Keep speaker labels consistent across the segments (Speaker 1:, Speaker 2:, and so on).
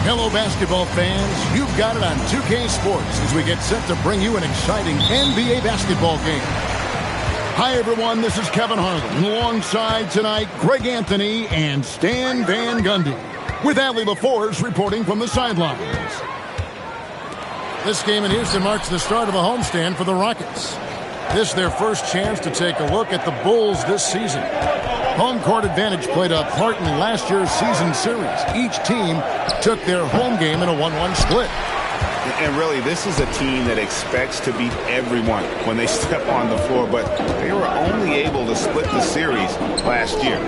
Speaker 1: Hello, basketball fans. You've got it on 2K Sports as we get set to bring you an exciting NBA basketball game. Hi, everyone. This is Kevin Harlan. Alongside tonight, Greg Anthony and Stan Van Gundy, with Allie LaForce reporting from the sidelines. This game in Houston marks the start of a homestand for the Rockets. This is their first chance to take a look at the Bulls this season. Home court advantage played a part in last year's season series. Each team took their home game in a 1-1 split.
Speaker 2: And really, this is a team that expects to beat everyone when they step on the floor, but they were only able to split the series last year.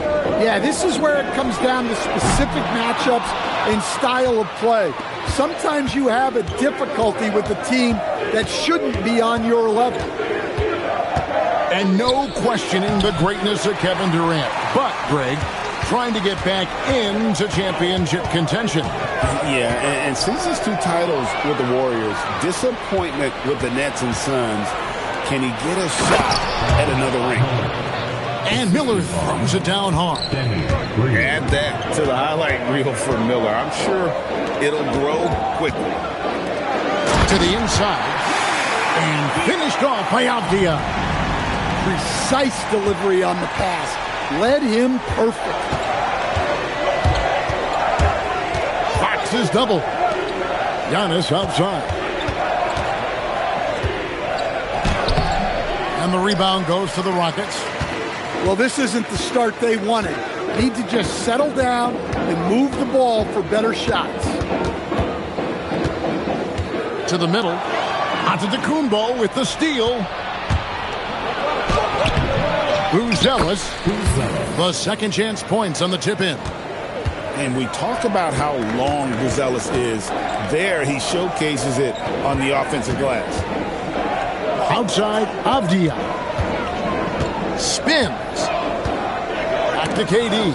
Speaker 3: Yeah, this is where it comes down to specific matchups and style of play. Sometimes you have a difficulty with a team that shouldn't be on your level.
Speaker 1: And no questioning the greatness of Kevin Durant. But, Greg, trying to get back into championship contention.
Speaker 2: Yeah, and since his 2 titles with the Warriors, disappointment with the Nets and Suns, can he get a shot at another ring?
Speaker 1: And Miller throws it down hard.
Speaker 2: Add that to the highlight reel for Miller. I'm sure it'll grow quickly.
Speaker 1: To the inside. And finished off by Avdia.
Speaker 3: Precise delivery on the pass. Led him perfect.
Speaker 1: Fox is double. Giannis outside. And the rebound goes to the Rockets.
Speaker 3: Well, this isn't the start they wanted. Need to just settle down and move the ball for better shots.
Speaker 1: To the middle. Antetokounmpo with the steal. Buzelis, the second chance points on the tip-in.
Speaker 2: And we talk about how long Buzelis is. There, he showcases it on the offensive glass.
Speaker 1: Outside, Avdia. Spins. Back to KD.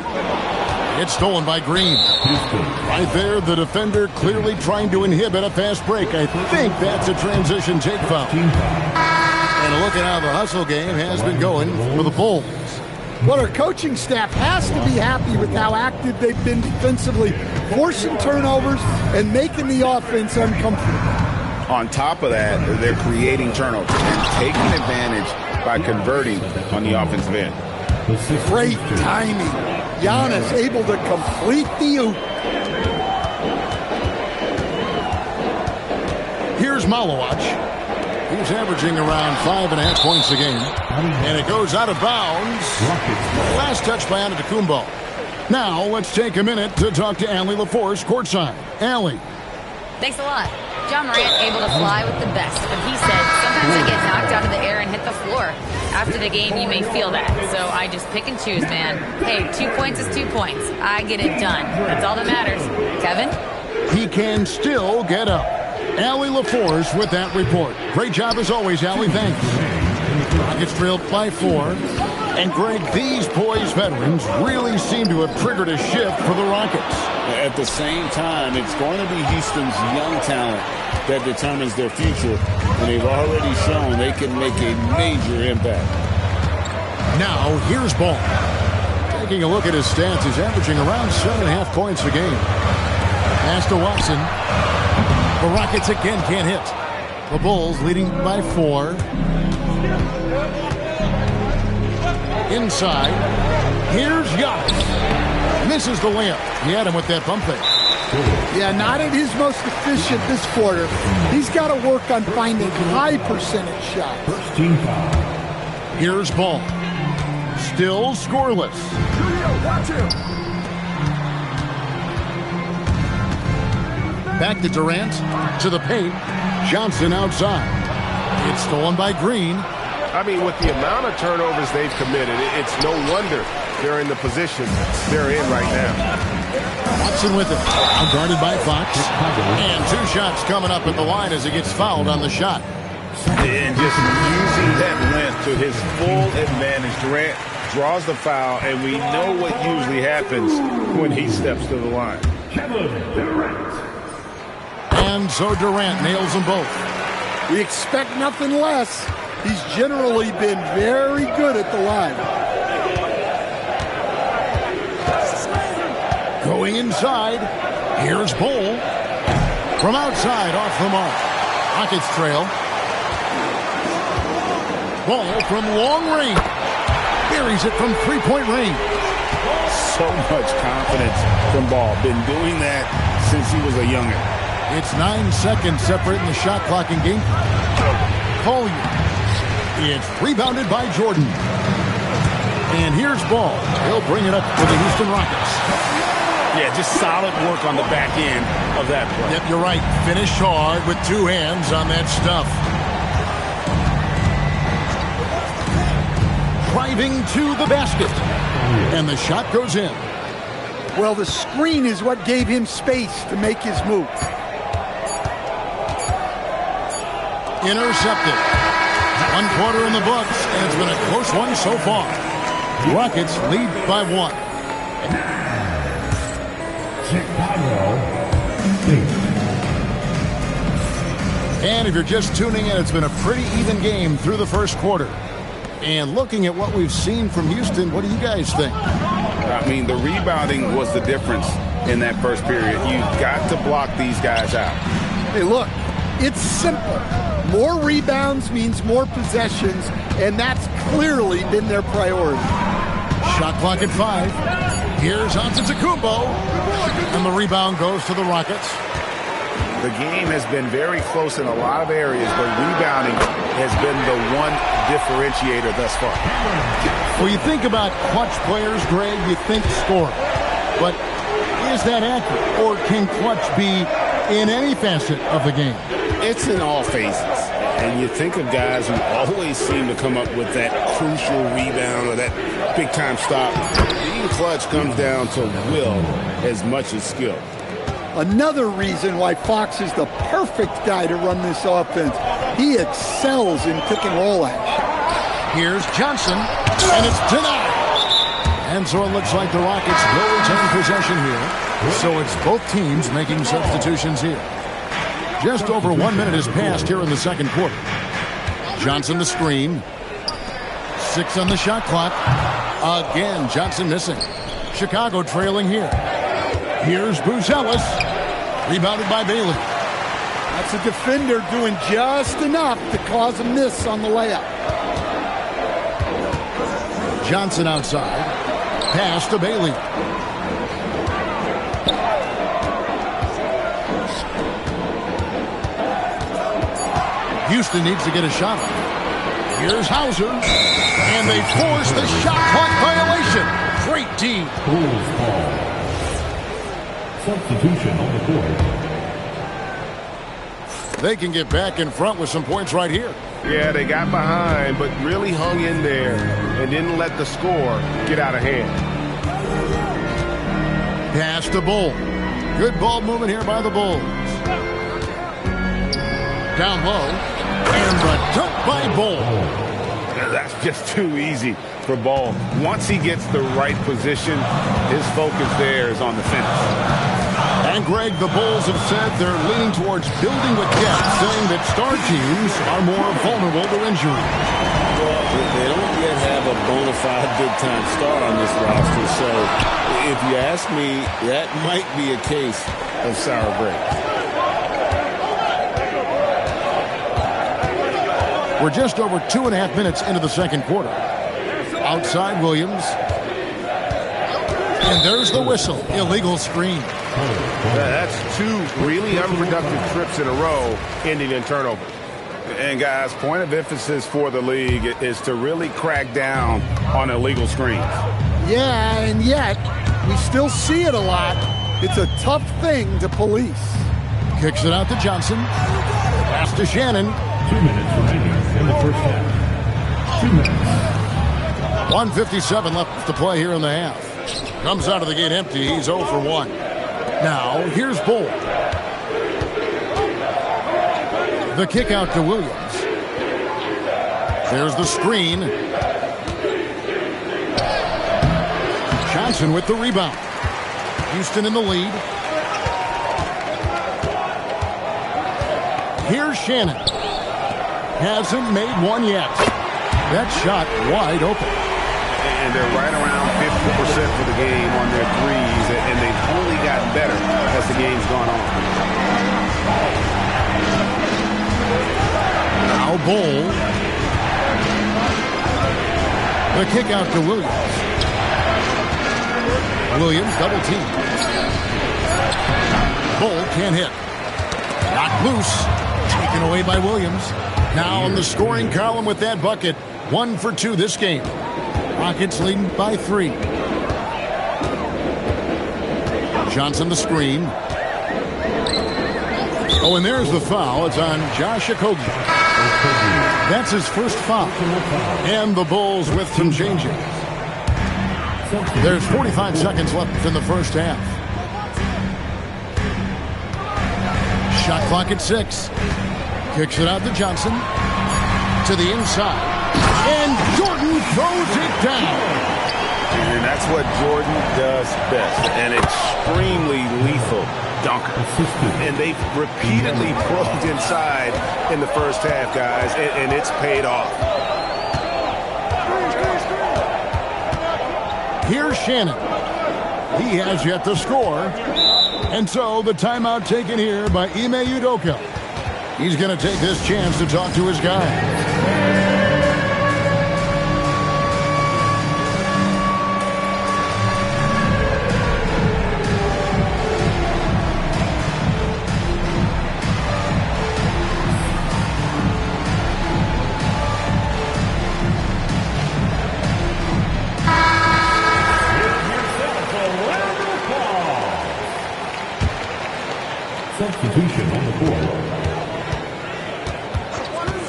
Speaker 1: It's stolen by Green. Right there, the defender clearly trying to inhibit a fast break. I think that's a transition take foul. And a look at how the hustle game has been going for the Bulls.
Speaker 3: Well, our coaching staff has to be happy with how active they've been defensively, forcing turnovers and making the offense uncomfortable.
Speaker 2: On top of that, they're creating turnovers and taking advantage by converting on the offensive end.
Speaker 3: Great timing. Giannis able to complete the oop.
Speaker 1: Here's Malawach. He's averaging around 5.5 points a game. And it goes out of bounds. Last touch by Antetokounmpo. Now, let's take a minute to talk to Allie LaForce courtside. Allie.
Speaker 4: Thanks a lot. John Morant able to fly with the best, but he said sometimes I get knocked out of the air and hit the floor. After the game, you may feel that, so I just pick and choose, man. Hey, 2 points is 2 points. I get it done. That's all that matters. Kevin?
Speaker 1: He can still get up. Allie LaForce with that report. Great job as always, Allie. Thanks. Rockets trailed by 4. And, Greg, these poised veterans really seem to have triggered a shift for the Rockets.
Speaker 2: At the same time, it's going to be Houston's young talent that determines their future. And they've already shown they can make a major impact.
Speaker 1: Now, here's Ball. Taking a look at his stats, he's averaging around 7.5 points a game. Pass to Watson. The Rockets again can't hit. The Bulls leading by 4. Inside. Here's Giannis. Misses the layup. He had him with that bump fake.
Speaker 3: Yeah, not at his most efficient this quarter. He's got to work on finding high percentage shots.
Speaker 5: First team foul.
Speaker 1: Here's Ball. Still scoreless. Back to Durant. To the paint. Johnson outside. It's stolen by Green.
Speaker 6: I mean, with the amount of turnovers they've committed, it's no wonder they're in the position they're in right now.
Speaker 1: Watson with it. Now guarded by Fox. And 2 shots coming up at the line as he gets fouled on the shot.
Speaker 2: And just using that length to his full advantage. Durant draws the foul, and we know what usually happens when he steps to the line.
Speaker 1: And so Durant nails them both.
Speaker 3: We expect nothing less. He's generally been very good at the line.
Speaker 1: Going inside. Here's Bol. From outside, off the mark. Rockets trail. Ball from long range. Buries it from three-point range.
Speaker 2: So much confidence from Ball. Been doing that since he was a youngin'.
Speaker 1: It's 9 seconds separating the shot clock and game. Collier. It's rebounded by Jordan. And here's Ball. He'll bring it up for the Houston Rockets.
Speaker 2: Yeah, just solid work on the back end of that play.
Speaker 1: Yep, you're right. Finish hard with two hands on that stuff. Driving to the basket. And the shot goes in.
Speaker 3: Well, the screen is what gave him space to make his move.
Speaker 1: Intercepted. 1 quarter in the books, and it's been a close one so far. Rockets lead by 1. And if you're just tuning in, it's been a pretty even game through the first quarter. And looking at what we've seen from Houston, what do you guys think?
Speaker 2: I mean, the rebounding was the difference in that first period. You've got to block these guys out.
Speaker 3: Hey, look, it's simple. More rebounds means more possessions, and that's clearly been their priority.
Speaker 1: Shot clock at 5. Here's Antetokounmpo. And the rebound goes to the Rockets.
Speaker 2: The game has been very close in a lot of areas, but rebounding has been the one differentiator thus far.
Speaker 1: When you think about clutch players, Greg, you think scoring. But is that accurate? Or can clutch be in any facet of the game?
Speaker 2: It's in all phases. And you think of guys who always seem to come up with that crucial rebound or that big-time stop. Being clutch comes down to will as much as skill.
Speaker 3: Another reason why Fox is the perfect guy to run this offense. He excels in pick and roll action.
Speaker 1: Here's Johnson, and it's denied. And so it looks like the Rockets will retain possession here. So it's both teams making substitutions here. Just over 1 minute has passed here in the second quarter. Johnson the screen. 6 on the shot clock. Again, Johnson missing. Chicago trailing here. Here's Buzelis. Rebounded by Bailey.
Speaker 3: That's a defender doing just enough to cause a miss on the layup.
Speaker 1: Johnson outside. Pass to Bailey. Houston needs to get a shot off. Here's Hauser. And they force the shot clock violation. Great D.
Speaker 5: Substitution on the court.
Speaker 1: They can get back in front with some points right here.
Speaker 6: Yeah, they got behind, but really hung in there and didn't let the score get out of hand.
Speaker 1: Pass to Bull. Good ball movement here by the Bulls. Down low. And the dunk by Bull.
Speaker 2: That's just too easy for Ball. Once he gets the right position, his focus there is on the finish.
Speaker 1: And Greg, the Bulls have said they're leaning towards building with depth, saying that star teams are more vulnerable to injury.
Speaker 7: Well, they don't yet have a bona fide big-time star on this roster, so if you ask me, that might be a case of sour grapes.
Speaker 1: We're just over 2.5 minutes into the second quarter. Outside Williams. And there's the whistle. Illegal screen.
Speaker 6: That's 2 really unproductive trips in a row, ending in turnovers.
Speaker 2: And guys, point of emphasis for the league is to really crack down on illegal screens.
Speaker 3: Yeah, and yet we still see it a lot. It's a tough thing to police.
Speaker 1: Kicks it out to Johnson. Pass to Shannon.
Speaker 5: 2 minutes remaining in the first half. 2 minutes.
Speaker 1: 1:57 left to play here in the half. Comes out of the gate empty. He's 0 for 1. Now, here's Bull. The kick out to Williams. There's the screen. Johnson with the rebound. Houston in the lead. Here's Shannon. Hasn't made one yet. That shot wide open.
Speaker 6: And they're right around 50% for the game on their threes, and they've only gotten better as the game's gone on.
Speaker 1: Now Bull. The kick out to Williams. Williams double team. Bull can't hit. Knocked loose. Taken away by Williams. Now in the scoring column with that bucket. 1 for 2 this game. Rockets leading by 3. Johnson the screen. Oh, and there's the foul. It's on Josh Okogie. That's his first foul. And the Bulls with some changes. There's 45 seconds left in the first half. Shot clock at 6. Kicks it out to Johnson. To the inside. And Jordan throws it down.
Speaker 6: And that's what Jordan does best. An extremely lethal dunker. And they've repeatedly probed inside in the first half, guys, and it's paid off.
Speaker 1: Here's Shannon. He has yet to score. And so the timeout taken here by Ime Udoka. He's going to take this chance to talk to his guy.
Speaker 5: Substitution on the board.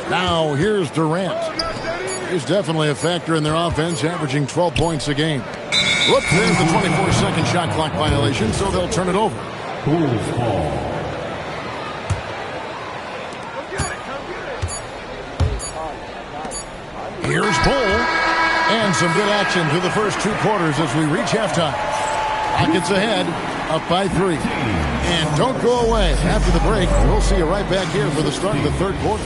Speaker 1: Now here's Durant. He's definitely a factor in their offense, averaging 12 points a game. Look, there's the 24-second shot clock violation, so they'll turn it over.
Speaker 5: Bulls ball.
Speaker 1: Here's Bull. And some good action through the first 2 quarters as we reach halftime. Rockets ahead, up by 3. And don't go away. After the break, we'll see you right back here for the start of the third quarter.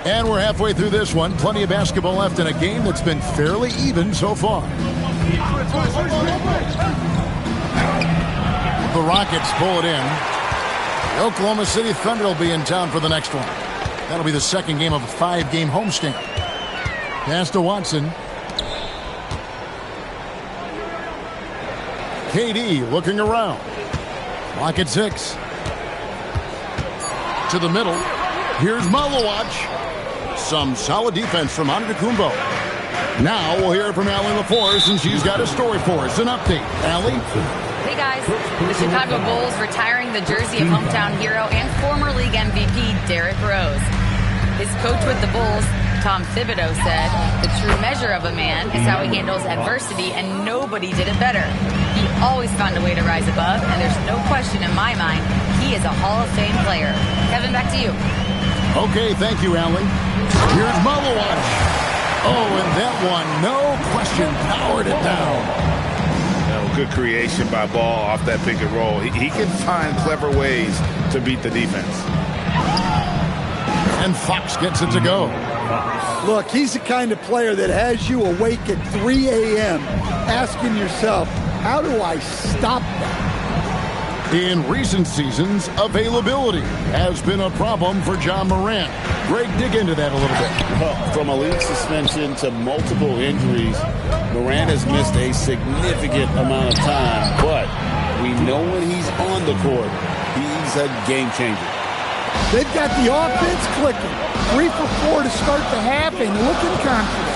Speaker 1: And we're halfway through this one. Plenty of basketball left in a game that's been fairly even so far. The Rockets pull it in. The Oklahoma City Thunder will be in town for the next one. That'll be the second game of a 5-game homestand. Pass to Watson. KD looking around. Clock at 6. To the middle. Here's Malawach. Some solid defense from Antetokounmpo. Now we'll hear from Allie LaForce, and she's got a story for us. An update. Allie?
Speaker 4: Hey guys, the Chicago Bulls retiring the jersey of hometown hero and former league MVP Derrick Rose. His coach with the Bulls, Tom Thibodeau, said, "The true measure of a man is how he handles adversity, and nobody did it better. He always found a way to rise above, and there's no question in my mind he is a Hall of Fame player." Kevin, back to you.
Speaker 1: Okay, thank you, Allie. Here's Malawach. Oh, and that one, no question, powered it down.
Speaker 6: Good creation by Ball off that pick and roll. He can find clever ways to beat the defense.
Speaker 1: And Fox gets it to go.
Speaker 3: Look, he's the kind of player that has you awake at 3 a.m. asking yourself, how do I stop that?
Speaker 1: In recent seasons, availability has been a problem for John Morant. Greg, dig into that a little bit.
Speaker 7: Well, from a league suspension to multiple injuries, Morant has missed a significant amount of time. But we know when he's on the court, he's a game changer.
Speaker 3: They've got the offense clicking. 3 for 4 to start the half and looking confident.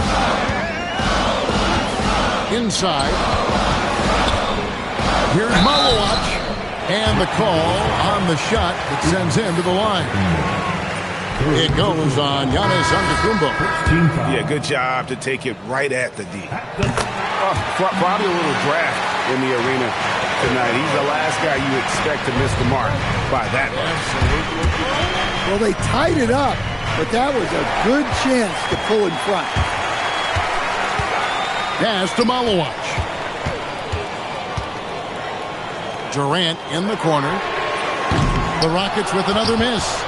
Speaker 1: Inside. Here's Malawach. And the call on the shot that sends him to the line. It goes on Giannis Antetokounmpo.
Speaker 6: Yeah, good job to take it right at the D. Probably a little draft in the arena tonight. He's the last guy you expect to miss the mark by that much.
Speaker 1: Absolutely.
Speaker 3: Well, they tied it up, but that was a good chance to pull in front.
Speaker 1: Pass to Malawach. Durant in the corner. The Rockets with another miss.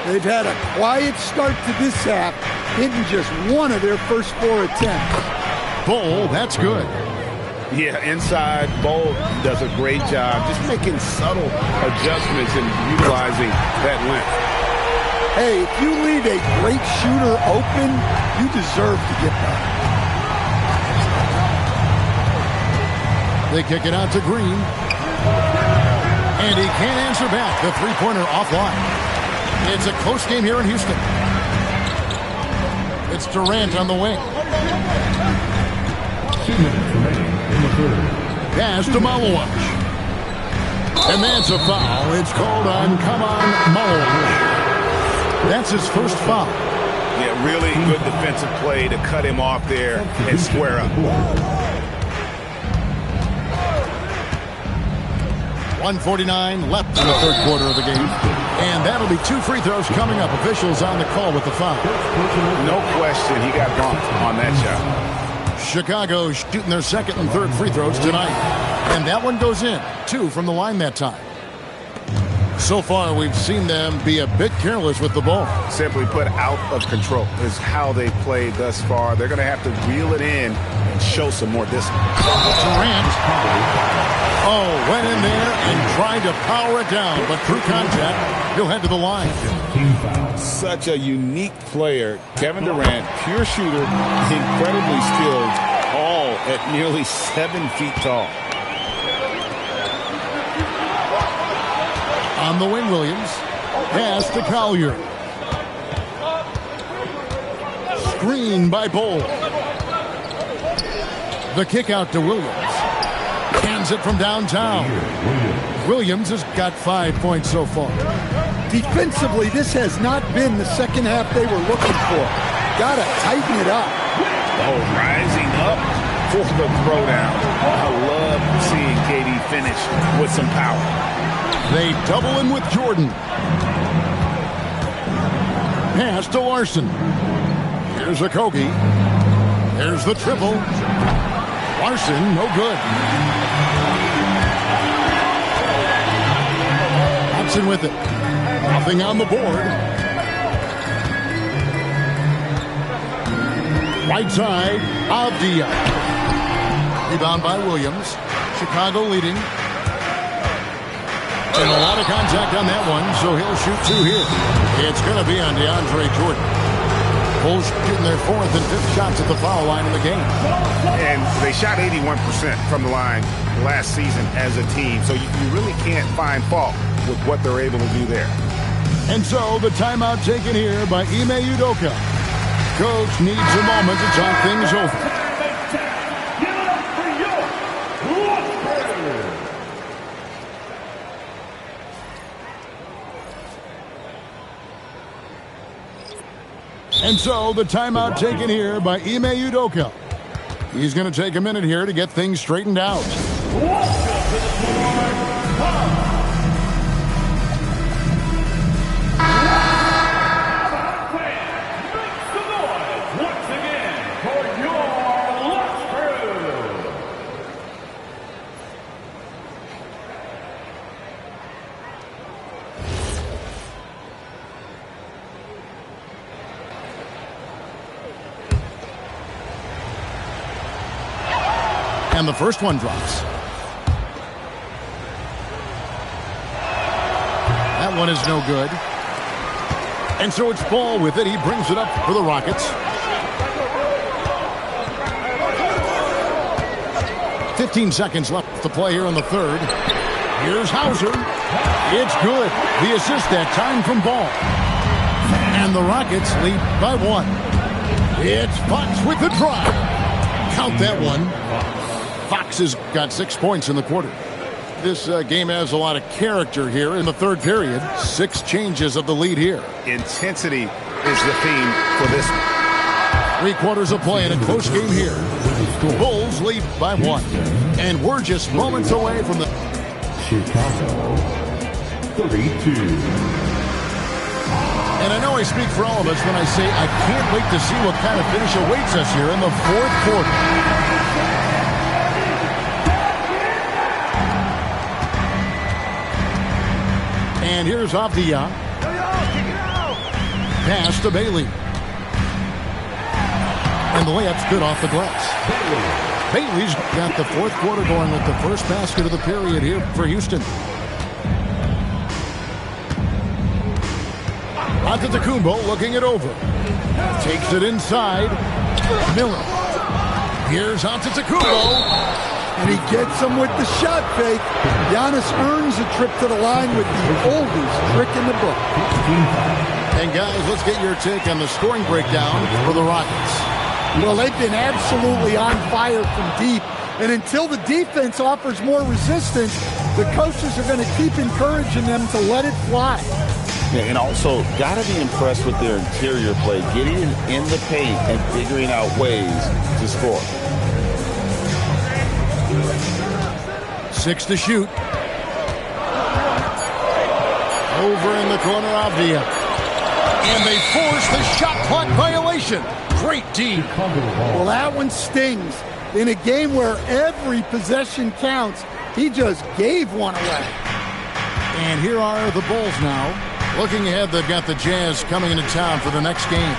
Speaker 3: They've had a quiet start to this half, hitting just one of their first 4 attempts.
Speaker 1: Bull, that's good.
Speaker 6: Yeah, inside, Bull does a great job just making subtle adjustments and utilizing that length.
Speaker 3: Hey, if you leave a great shooter open, you deserve to get better.
Speaker 1: They kick it out to Green. And he can't answer back. The three-pointer offline. It's a close game here in Houston. It's Durant on the wing.
Speaker 5: 2 minutes remaining in the third.
Speaker 1: Pass to Malewicz. And that's a foul. It's called on Malewicz. That's his first foul.
Speaker 6: Yeah, really good defensive play to cut him off there and square up.
Speaker 1: 1:49 left in the third quarter of the game. And that'll be 2 free throws coming up. Officials on the call with the foul.
Speaker 6: No question, he got bumped on that shot.
Speaker 1: Chicago shooting their second and third free throws tonight. And that one goes in. 2 from the line that time. So far, we've seen them be a bit careless with the ball.
Speaker 6: Simply put, out of control is how they played thus far. They're going to have to reel it in and show some more discipline.
Speaker 1: Durant. Went in there and tried to power it down, but through contact, he'll head to the line.
Speaker 2: Such a unique player. Kevin Durant, pure shooter, incredibly skilled, all at nearly 7 feet tall.
Speaker 1: On the wing, Williams. Pass to Collier. Screen by Bol. The kick out to Williams. Hands it from downtown. Williams has got 5 points so far.
Speaker 3: Defensively, this has not been the second half they were looking for. Got to tighten it up.
Speaker 6: Oh, rising up for the throwdown. I love seeing KD finish with some power.
Speaker 1: They double him with Jordan. Pass to Larson. Here's Okogie. There's the triple. Larson, no good. Hudson with it. Nothing on the board. Right side, Avdia. Rebound by Williams. Chicago leading. And a lot of contact on that one, so he'll shoot 2 here. It's going to be on DeAndre Jordan. Bulls shooting their 4th and 5th shots at the foul line in the game.
Speaker 6: And they shot 81% from the line last season as a team, so you really can't find fault with what they're able to do there.
Speaker 1: And so the timeout taken here by Ime Udoka. Coach needs a moment to talk things over. And so the timeout taken here by Ime Udoka. He's going to take a minute here to get things straightened out. And the first one drops. That one is no good. And so it's Ball with it. He brings it up for the Rockets. 15 seconds left to play here in the third. Here's Hauser. It's good. The assist that time from Ball. And the Rockets lead by 1. It's Fox with the drive. Count that one. Fox has got 6 points in the quarter. This game has a lot of character here in the third period. 6 changes of the lead here.
Speaker 6: Intensity is the theme for this one.
Speaker 1: 3 quarters of play in a close game here. Bulls lead by 1. And we're just moments away from the...
Speaker 5: Chicago 32.
Speaker 1: And I know I speak for all of us when I say I can't wait to see what kind of finish awaits us here in the fourth quarter. And here's Avdia. Pass to Bailey. And the layup's good off the glass. Bailey's got the fourth quarter going with the first basket of the period here for Houston. Antetokounmpo looking it over. Takes it inside. Miller. Here's Antetokounmpo.
Speaker 3: And he gets him with the shot fake. Giannis earns a trip to the line with the oldest trick in the book.
Speaker 1: And guys, let's get your take on the scoring breakdown for the Rockets.
Speaker 3: Well, they've been absolutely on fire from deep. And until the defense offers more resistance, the coaches are going to keep encouraging them to let it fly.
Speaker 8: Yeah, and also, got to be impressed with their interior play, getting in the paint and figuring out ways to score.
Speaker 1: 6 to shoot. Over in the corner, Avdia. And they force the shot clock violation. Great D.
Speaker 3: Well, that one stings. In a game where every possession counts, he just gave one away.
Speaker 1: And here are the Bulls now. Looking ahead, they've got the Jazz coming into town for the next game.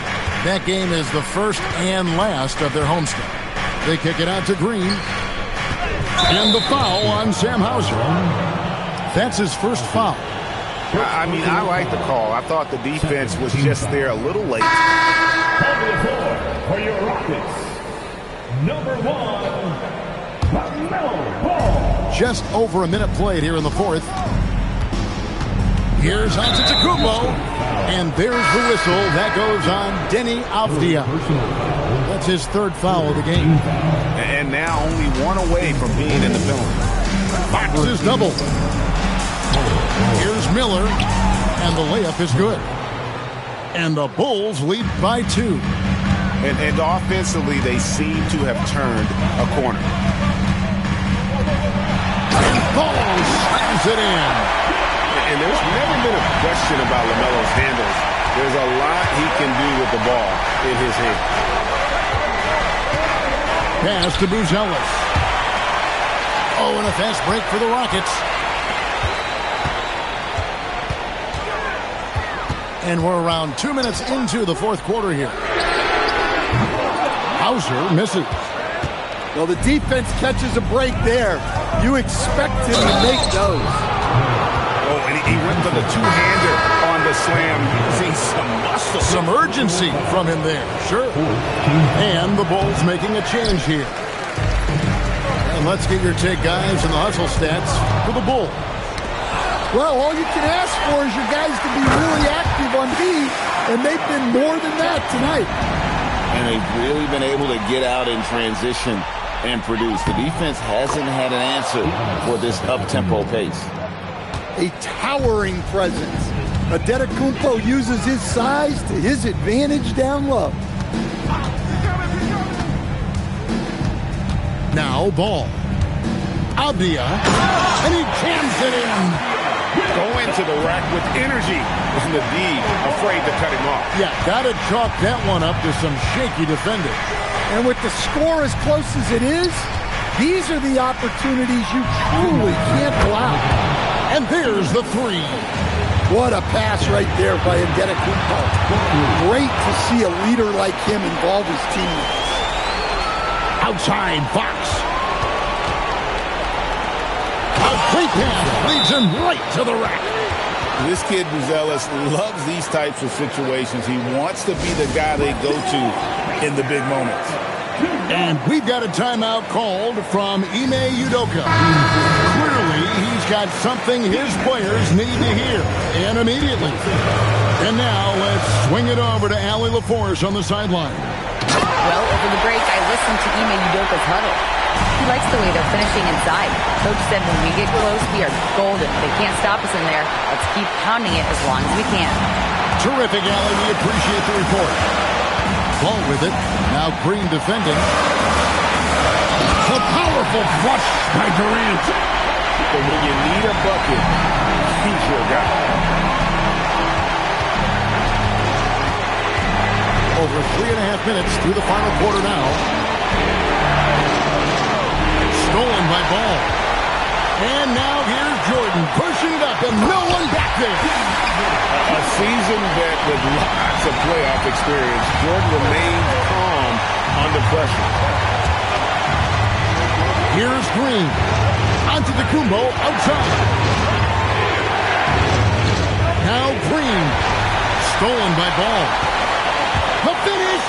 Speaker 1: That game is the first and last of their homestand. They kick it out to Green. And the foul on Sam Hauser. That's his first foul.
Speaker 6: I mean, I like the call. I thought the defense was just there a little late.
Speaker 5: For your Rockets, number 1, LaMelo Ball.
Speaker 1: Just over a minute played here in the fourth. Here's Antetokounmpo. And there's the whistle. That goes on Deni Avdia. That's his third foul of the game.
Speaker 6: And now only one away from being in the penalty.
Speaker 1: Fox is doubled. Here's Miller. And the layup is good. And the Bulls lead by 2.
Speaker 6: And offensively, they seem to have turned a corner.
Speaker 1: And Ball slams it in.
Speaker 6: And there's never been a question about LaMelo's handles. There's a lot he can do with the ball in his hand.
Speaker 1: Pass to Buzelis. Oh, and a fast break for the Rockets. And we're around 2 minutes into the fourth quarter here. Hauser misses.
Speaker 3: Well, the defense catches a break there. You expect him to make those.
Speaker 6: Oh, and he went for the two-hander on the slam. See some muscle.
Speaker 1: Some urgency from him there, sure. And the Bulls making a change here. And let's get your take, guys, on the hustle stats for the Bulls.
Speaker 3: Well, all you can ask for is your guys to be really active on D, and they've been more than that tonight.
Speaker 8: And they've really been able to get out in transition and produce. The defense hasn't had an answer for this up-tempo pace.
Speaker 3: A towering presence. Antetokounmpo uses his size to his advantage down low.
Speaker 1: Now Ball. Avdia. And he jams it in.
Speaker 6: Go into the rack with energy. Isn't the D afraid to cut him off?
Speaker 1: Yeah, gotta chalk that one up to some shaky defending.
Speaker 3: And with the score as close as it is, these are the opportunities you truly can't allow.
Speaker 1: And there's the three.
Speaker 3: What a pass right there by Antetokounmpo. Great to see a leader like him involve his teammates.
Speaker 1: Outside Fox. A great pass leads him right to the rack.
Speaker 2: This kid, Buzelis, loves these types of situations. He wants to be the guy they go to in the big moments.
Speaker 1: And we've got a timeout called from Ime Udoka. Clearly, he's got something his players need to hear, and immediately. And now, let's swing it over to Allie LaForce on the sideline.
Speaker 4: Well, over the break, I listened to Ime Udoka's huddle. He likes the way they're finishing inside. Coach said when we get close, we are golden. They can't stop us in there. Let's keep pounding it as long as we can.
Speaker 1: Terrific, Allie. We appreciate the report. Ball with it. Now Green defending. A powerful flush by Durant.
Speaker 6: But when you need a bucket, he's your guy.
Speaker 1: Over 3.5 minutes through the final quarter now. Stolen by Ball. And now here's Jordan pushing it up and no one back there.
Speaker 6: A seasoned vet with lots of playoff experience. Jordan remains calm under pressure.
Speaker 1: Here's Green. Antetokounmpo outside. Now Green stolen by Ball. The finish,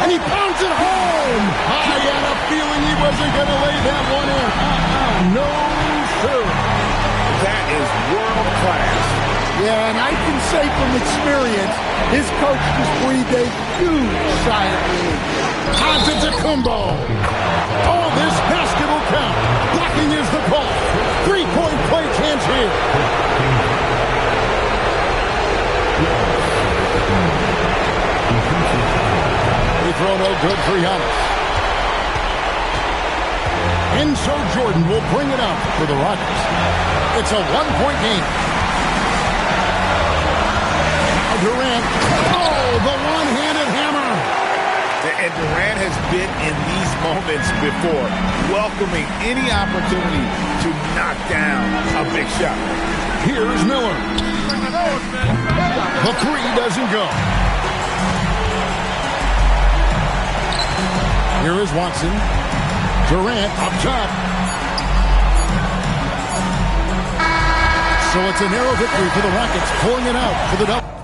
Speaker 1: and he pounds it home. I had a feeling he wasn't going to lay that one in. No, sir.
Speaker 6: That is world class.
Speaker 3: Yeah, and I can say from experience, his coach just breathed a huge sigh of relief.
Speaker 1: Antetokounmpo. Oh, this basket will count. Blocking is the call. Three-point play chance here. Free throw no good for Giannis. And so Jordan will bring it up for the Rockets. It's a one-point game. Now Durant. Oh, the one-handed hammer.
Speaker 6: And Durant has been in these moments before, welcoming any opportunity to knock down a big shot.
Speaker 1: Here's Miller. The three doesn't go. Here is Watson. Durant up top. So it's a narrow victory for the Rockets, pulling it out for the double.